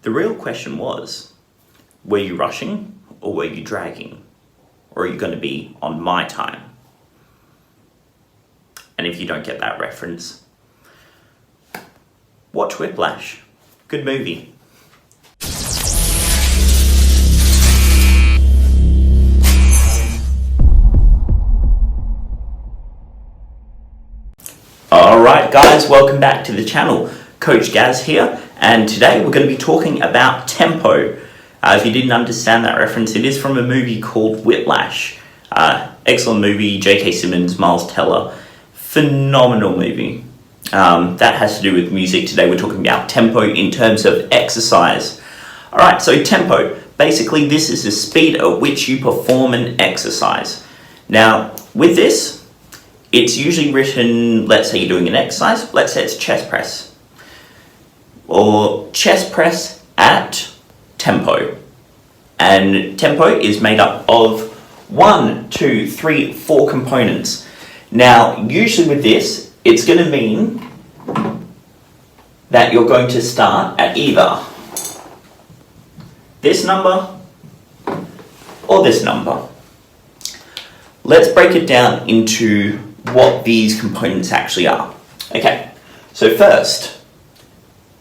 The real question was, were you rushing or were you dragging? Or are you going to be on my time? And if you don't get that reference, watch Whiplash. Good movie. Alright guys, welcome back to the channel. Coach Gaz here, and today we're going to be talking about tempo. If you didn't understand that reference, it is from a movie called Whiplash. Excellent movie, J.K. Simmons, Miles Teller. Phenomenal movie. That has to do with music. Today we're talking about tempo in terms of exercise. Alright, so tempo. Basically this is the speed at which you perform an exercise. Now, with this, it's usually written, let's say you're doing an exercise, let's say it's chest press. Or chest press at tempo. And tempo is made up of 1, 2, 3, 4 components. Now, usually with this, it's going to mean that you're going to start at either this number or this number. Let's break it down into what these components actually are. Okay, so first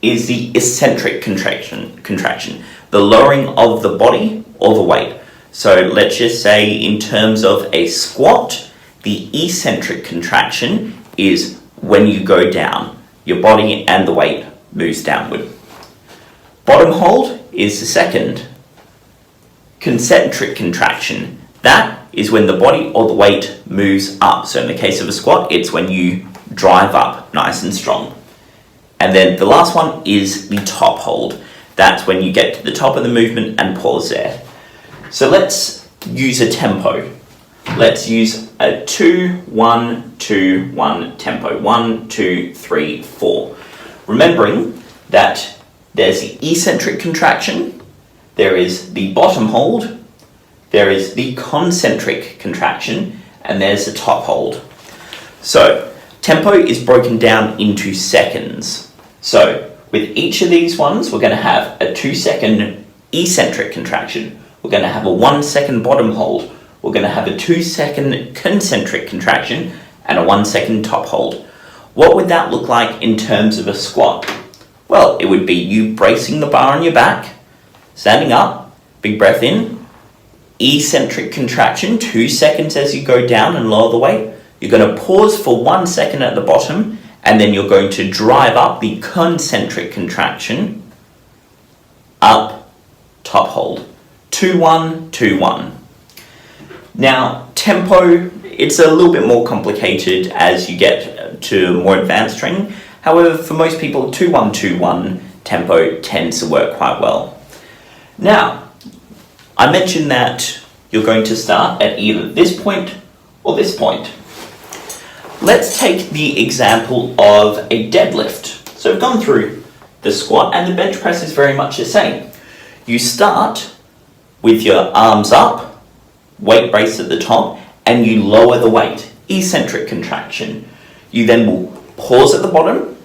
is the eccentric contraction, the lowering of the body or the weight. So let's just say in terms of a squat, the eccentric contraction is when you go down, your body and the weight moves downward. Bottom hold is the second. Concentric contraction, that is when the body or the weight moves up. So in the case of a squat, it's when you drive up nice and strong. And then the last one is the top hold. That's when you get to the top of the movement and pause there. So let's use a tempo. Let's use a 2, 1, 2, 1 tempo. 1, 2, 3, 4. Remembering that there's the eccentric contraction, there is the bottom hold, there is the concentric contraction, and there's the top hold. So tempo is broken down into seconds. So with each of these ones, we're going to have a 2-second eccentric contraction. We're going to have a 1-second bottom hold. We're going to have a 2-second concentric contraction and a 1-second top hold. What would that look like in terms of a squat? Well, it would be you bracing the bar on your back, standing up, big breath in, eccentric contraction, 2 seconds as you go down and lower the weight. You're going to pause for 1 second at the bottom, and then you're going to drive up the concentric contraction, up, top hold. 2, 1, 2, 1. Now, tempo, it's a little bit more complicated as you get to more advanced training. However, for most people, 2, 1, 2, 1 tempo tends to work quite well. Now, I mentioned that you're going to start at either this point or this point. Let's take the example of a deadlift. So we've gone through the squat and the bench press is very much the same. You start with your arms up, weight brace at the top, and you lower the weight, eccentric contraction. You then will pause at the bottom,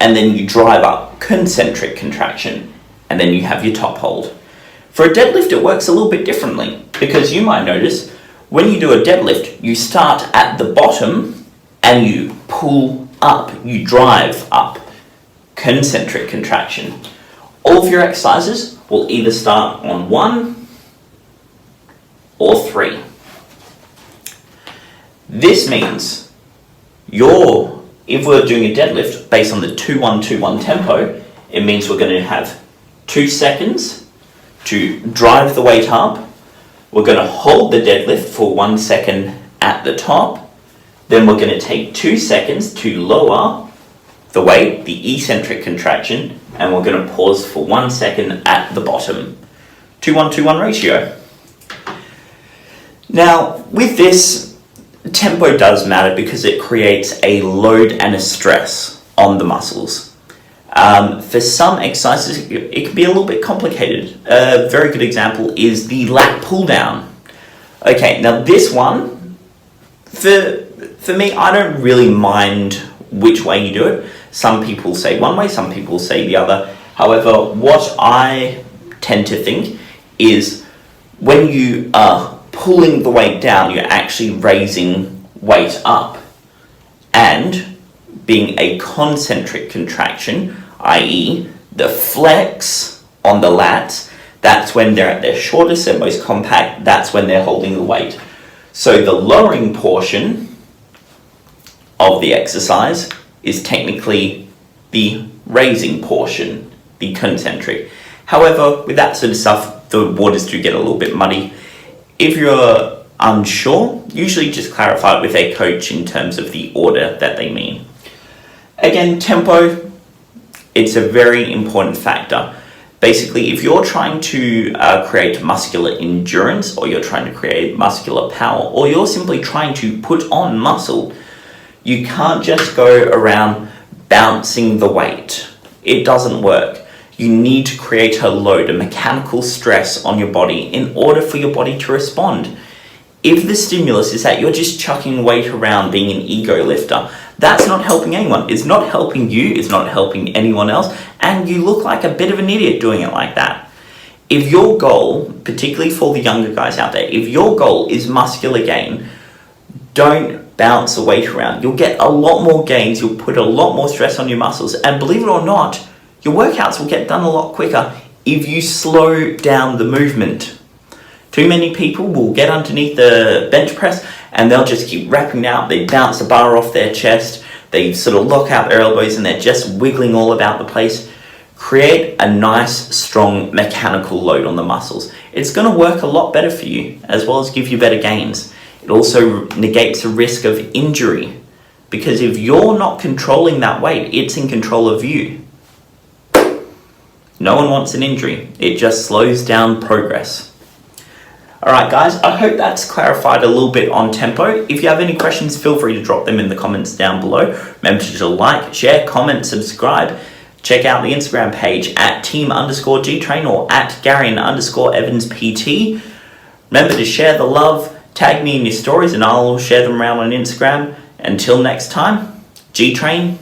and then you drive up, concentric contraction, and then you have your top hold. For a deadlift, it works a little bit differently, because you might notice when you do a deadlift, you start at the bottom and you pull up, you drive up, concentric contraction. All of your exercises will either start on 1 or 3. This means if we're doing a deadlift based on the 2, 1, 2, 1 tempo, it means we're going to have 2 seconds to drive the weight up. We're going to hold the deadlift for 1 second at the top. Then we're going to take 2 seconds to lower the weight, the eccentric contraction, and we're going to pause for 1 second at the bottom. 2, 1, 2, 1 ratio. Now, with this, tempo does matter because it creates a load and a stress on the muscles. For some exercises, it can be a little bit complicated. A very good example is the lat pull down. Okay, now this one, for me, I don't really mind which way you do it. Some people say one way, some people say the other. However, what I tend to think is when you are pulling the weight down, you're actually raising weight up. And being a concentric contraction, i.e. the flex on the lats, that's when they're at their shortest and most compact, that's when they're holding the weight. So the lowering portion of the exercise is technically the raising portion, the concentric. However, with that sort of stuff, the waters do get a little bit muddy. If you're unsure, usually just clarify it with a coach in terms of the order that they mean. Again, tempo, it's a very important factor. Basically, if you're trying to create muscular endurance, or you're trying to create muscular power, or you're simply trying to put on muscle, you can't just go around bouncing the weight. It doesn't work. You need to create a load, a mechanical stress on your body in order for your body to respond. If the stimulus is that you're just chucking weight around being an ego lifter, that's not helping anyone. It's not helping you, it's not helping anyone else, and you look like a bit of an idiot doing it like that. If your goal, particularly for the younger guys out there, if your goal is muscular gain, don't bounce the weight around. You'll get a lot more gains, you'll put a lot more stress on your muscles, and believe it or not, your workouts will get done a lot quicker if you slow down the movement. Too many people will get underneath the bench press and they'll just keep rapping out. They bounce the bar off their chest, they sort of lock out their elbows and they're just wiggling all about the place. Create a nice, strong mechanical load on the muscles. It's going to work a lot better for you, as well as give you better gains. It also negates the risk of injury, because if you're not controlling that weight, it's in control of you. No one wants an injury. It just slows down progress. Alright guys, I hope that's clarified a little bit on tempo. If you have any questions, feel free to drop them in the comments down below. Remember to like, share, comment, subscribe. Check out the Instagram page at team_GTrain or at Garian_EvansPT. Remember to share the love, tag me in your stories and I'll share them around on Instagram. Until next time, GTrain